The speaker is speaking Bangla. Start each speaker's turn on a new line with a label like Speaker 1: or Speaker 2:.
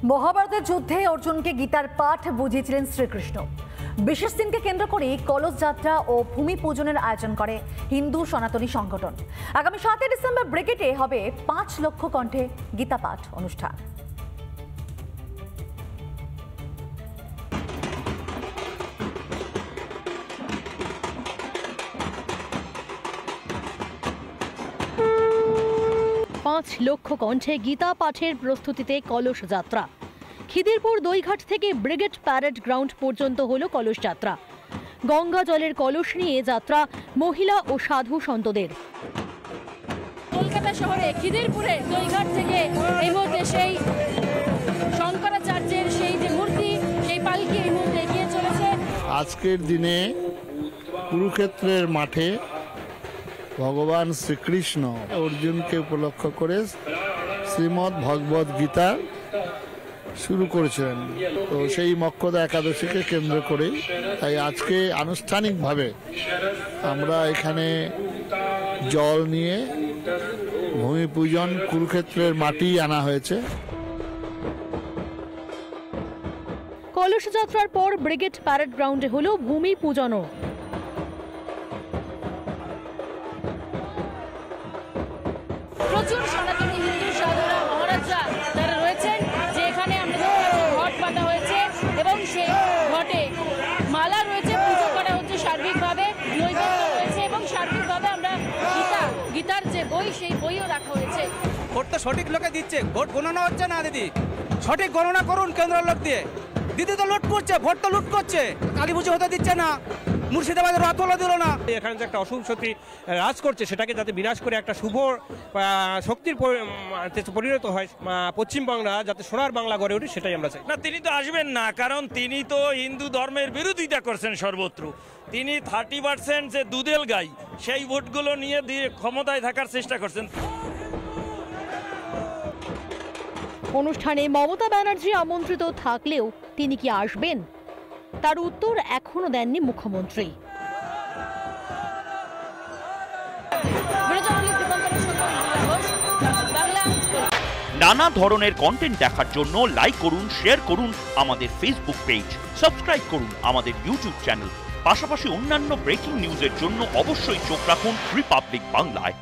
Speaker 1: মহাভারতের যুদ্ধে অর্জুনকে গীতার পাঠ বুঝিয়েছিলেন শ্রীকৃষ্ণ। বিশেষ দিনকে কেন্দ্র করে কলস যাত্রা ও ভূমি পূজনের আয়োজন করে হিন্দু সনাতনী সংগঠন। আগামী 7 ডিসেম্বর ব্রিগেডে হবে 5 লক্ষ কণ্ঠে গীতা পাঠ অনুষ্ঠান।
Speaker 2: পাঁচ লক্ষ কণ্ঠে গীতা পাঠের প্রস্তুতিতে কলস যাত্রা। খিদিরপুর দইঘাট থেকে ব্রিগেড প্যারেড গ্রাউন্ড পর্যন্ত হলো কলস যাত্রা। গঙ্গা জলের কলস নিয়ে যাত্রা মহিলা ও সাধু সন্তদের।
Speaker 3: কলকাতা শহরে খিদিরপুরে দইঘাট থেকে এই মুহূর্তে সেই শঙ্করাচার্যের সেই যে মূর্তি, সেই পালকি এই মুহূর্তে এগিয়ে চলেছে।
Speaker 4: আজকের দিনে কুরুক্ষেত্রের মাঠে ভগবান শ্রীকৃষ্ণ অর্জুনকে উপলক্ষ করে শ্রীমদ্ ভগবদ গীতা শুরু করেছিলেন। তো সেই মক্ষদা একাদশীকে কেন্দ্র করে তাই আজকে আনুষ্ঠানিকভাবে আমরা এখানে জল নিয়ে ভূমি পূজন কুরুক্ষেত্রের মাটি আনা হয়েছে।
Speaker 2: কলস যাত্রার পর ব্রিগেড প্যারেড গ্রাউন্ডে হলো ভূমি পূজনও।
Speaker 3: প্রচুর সনাতনী হিন্দু সাধুরা মহারাজরা যারা রয়েছেন, যে এখানে আমরা ঘট পাতা হয়েছে এবং সেই ঘটে মালা রয়েছে, পুজো করা হচ্ছে সার্বিকভাবে, নৈবেদ্য রয়েছে এবং সার্বিকভাবে আমরা গীতার যে বই সেই বইও রাখা হয়েছে।
Speaker 5: ভোট তো সঠিক লোকে দিচ্ছে, ভোট গণনা হচ্ছে না দিদি, সঠিক গণনা করুন কেন্দ্রের লোক দিয়ে। দিদি তো লুট করছে, ভোট তো লুট করছে, কালী পুজো হতে দিচ্ছে না, মুর্শিদাবাদের রথওয়ালা দিল না। এখানে যে একটা অশুভ শক্তি রাজ করছে সেটাকে যাতে বিনাশ করে একটা শুভ শক্তির পরিণত হয়, পশ্চিমবাংলা যাতে সোনার বাংলা গড়ে ওঠে সেটাই আমরা চাই।
Speaker 6: না, তিনি তো আসবেন না, কারণ তিনি তো হিন্দু ধর্মের বিরোধিতা করছেন সর্বত্র। তিনি 30% যে দুধেল গাই সেই ভোটগুলো নিয়ে দিয়ে ক্ষমতায় থাকার চেষ্টা করছেন।
Speaker 2: অনুষ্ঠানে মমতা ব্যানার্জি আমন্ত্রিত থাকলেও তিনি কি আসবেন, তার উত্তর এখনো দেননি মুখ্যমন্ত্রী।
Speaker 7: নানা ধরনের কন্টেন্ট দেখার জন্য লাইক করুন, শেয়ার করুন আমাদের ফেসবুক পেজ, সাবস্ক্রাইব করুন আমাদের ইউটিউব চ্যানেল। পাশাপাশি অন্যান্য ব্রেকিং নিউজের জন্য অবশ্যই চোখ রাখুন রিপাবলিক বাংলায়।